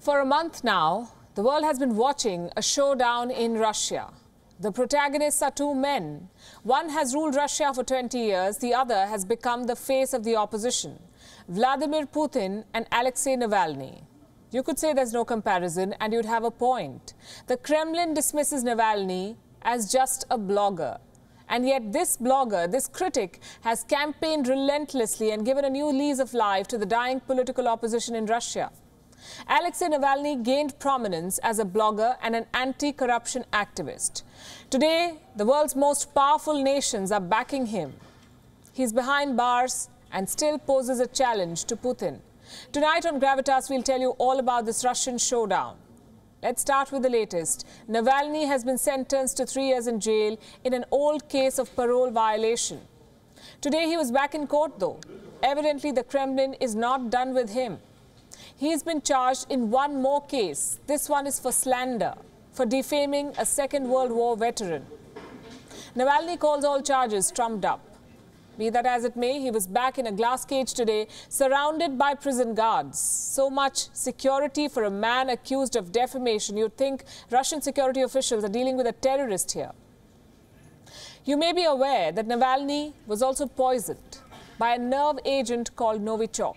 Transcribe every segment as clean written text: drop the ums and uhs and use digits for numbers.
For a month now, the world has been watching a showdown in Russia. The protagonists are two men. One has ruled Russia for 20 years, the other has become the face of the opposition. Vladimir Putin and Alexei Navalny. You could say there's no comparison, and you'd have a point. The Kremlin dismisses Navalny as just a blogger. And yet this blogger, this critic, has campaigned relentlessly and given a new lease of life to the dying political opposition in Russia. Alexei Navalny gained prominence as a blogger and an anti-corruption activist. Today, the world's most powerful nations are backing him. He's behind bars and still poses a challenge to Putin. Tonight on Gravitas, we'll tell you all about this Russian showdown. Let's start with the latest. Navalny has been sentenced to 3 years in jail in an old case of parole violation. Today, he was back in court, though. Evidently, the Kremlin is not done with him. He's been charged in one more case. This one is for slander, for defaming a Second World War veteran. Navalny calls all charges trumped up. Be that as it may, he was back in a glass cage today, surrounded by prison guards. So much security for a man accused of defamation. You'd think Russian security officials are dealing with a terrorist here. You may be aware that Navalny was also poisoned by a nerve agent called Novichok.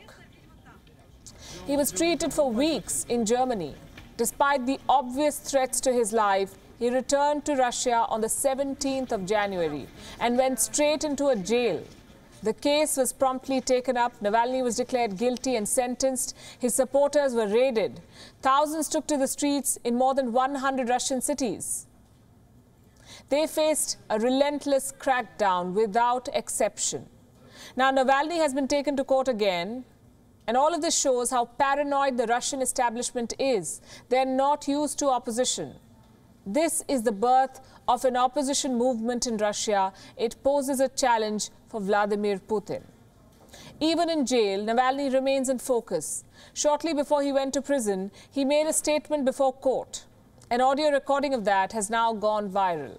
He was treated for weeks in Germany. Despite the obvious threats to his life, he returned to Russia on the 17th of January and went straight into a jail. The case was promptly taken up. Navalny was declared guilty and sentenced. His supporters were raided. Thousands took to the streets in more than 100 Russian cities. They faced a relentless crackdown without exception. Now, Navalny has been taken to court again. And all of this shows how paranoid the Russian establishment is. They're not used to opposition. This is the birth of an opposition movement in Russia. It poses a challenge for Vladimir Putin. Even in jail, Navalny remains in focus. Shortly before he went to prison, he made a statement before court. An audio recording of that has now gone viral.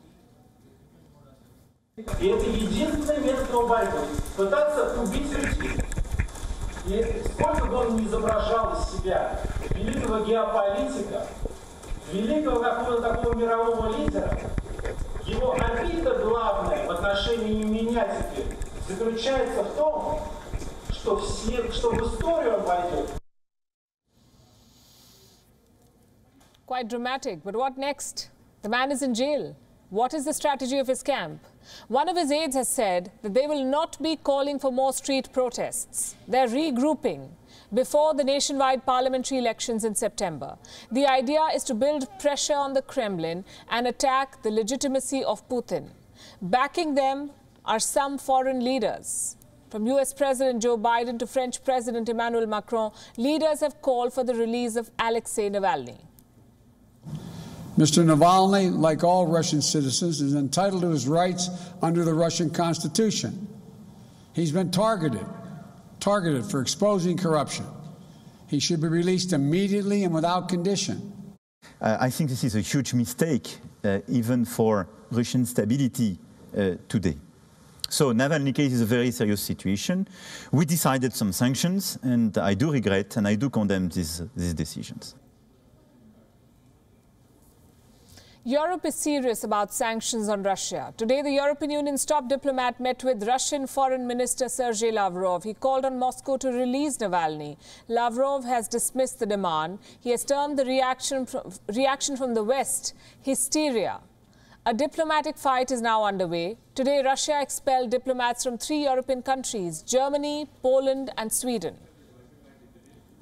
И сколько бы он ни изображал из себя великого геополитика, великого какого-то такого мирового лидера, его обида главная в отношении меня теперь заключается в том, что в историю он войдет. Quite dramatic, but what next? The man is in jail. What is the strategy of his camp? One of his aides has said that they will not be calling for more street protests. They're regrouping before the nationwide parliamentary elections in September. The idea is to build pressure on the Kremlin and attack the legitimacy of Putin. Backing them are some foreign leaders. From US President Joe Biden to French President Emmanuel Macron, leaders have called for the release of Alexei Navalny. Mr. Navalny, like all Russian citizens, is entitled to his rights under the Russian Constitution. He's been targeted for exposing corruption. He should be released immediately and without condition. I think this is a huge mistake, even for Russian stability today. So Navalny case is a very serious situation. We decided some sanctions, and I do regret and I do condemn these decisions. Europe is serious about sanctions on Russia. Today, the European Union's top diplomat met with Russian Foreign Minister Sergei Lavrov. He called on Moscow to release Navalny. Lavrov has dismissed the demand. He has termed the reaction from the West hysteria. A diplomatic fight is now underway. Today, Russia expelled diplomats from 3 European countries: Germany, Poland and Sweden.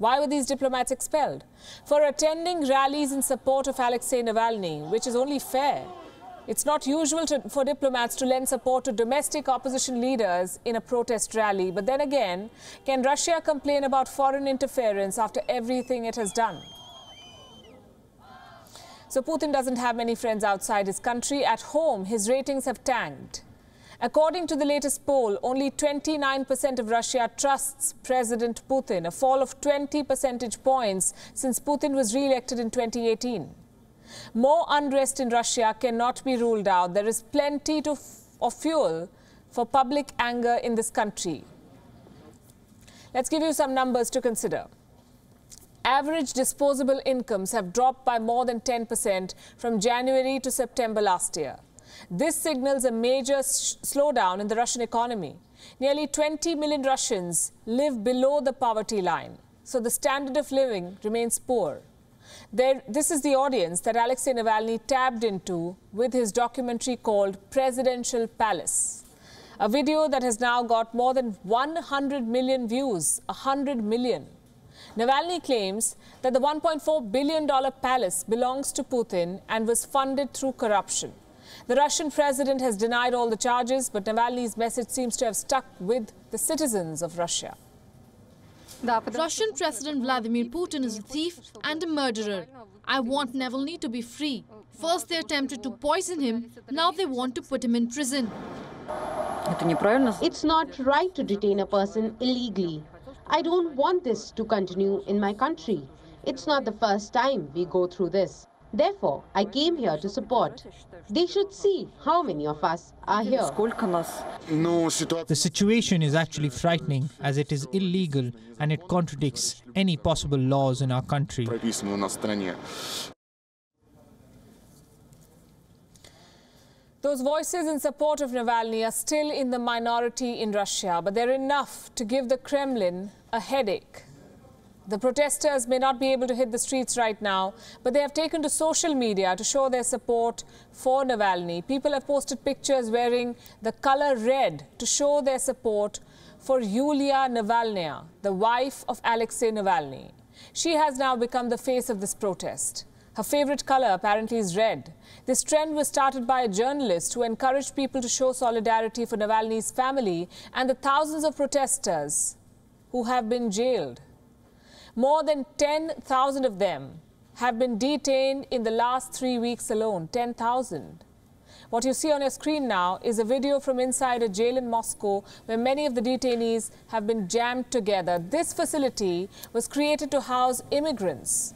Why were these diplomats expelled? For attending rallies in support of Alexei Navalny, which is only fair. It's not usual for diplomats to lend support to domestic opposition leaders in a protest rally. But then again, can Russia complain about foreign interference after everything it has done? So Putin doesn't have many friends outside his country. At home, his ratings have tanked. According to the latest poll, only 29% of Russia trusts President Putin, a fall of 20 percentage points since Putin was re-elected in 2018. More unrest in Russia cannot be ruled out. There is plenty of fuel for public anger in this country. Let's give you some numbers to consider. average disposable incomes have dropped by more than 10% from January to September last year. This signals a major slowdown in the Russian economy. Nearly 20 million Russians live below the poverty line, so the standard of living remains poor. This is the audience that Alexei Navalny tapped into with his documentary called Presidential Palace, a video that has now got more than 100 million views, 100 million. Navalny claims that the $1.4 billion palace belongs to Putin and was funded through corruption. The Russian president has denied all the charges, but Navalny's message seems to have stuck with the citizens of Russia. Russian President Vladimir Putin is a thief and a murderer. I want Navalny to be free. First they attempted to poison him, now they want to put him in prison. It's not right to detain a person illegally. I don't want this to continue in my country. It's not the first time we go through this. Therefore, I came here to support. They should see how many of us are here. The situation is actually frightening, as it is illegal and it contradicts any possible laws in our country. Those voices in support of Navalny are still in the minority in Russia, but they're enough to give the Kremlin a headache. The protesters may not be able to hit the streets right now, but they have taken to social media to show their support for Navalny. People have posted pictures wearing the color red to show their support for Yulia Navalnaya, the wife of Alexei Navalny. She has now become the face of this protest. Her favorite color apparently is red. This trend was started by a journalist who encouraged people to show solidarity for Navalny's family and the thousands of protesters who have been jailed. More than 10,000 of them have been detained in the last 3 weeks alone. 10,000. What you see on your screen now is a video from inside a jail in Moscow where many of the detainees have been jammed together. This facility was created to house immigrants.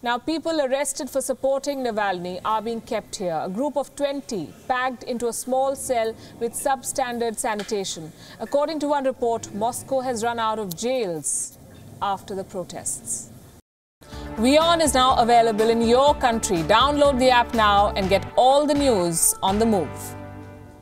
Now, people arrested for supporting Navalny are being kept here. A group of 20 packed into a small cell with substandard sanitation. According to one report, Moscow has run out of jails after the protests. WION is now available in your country. Download the app now and get all the news on the move.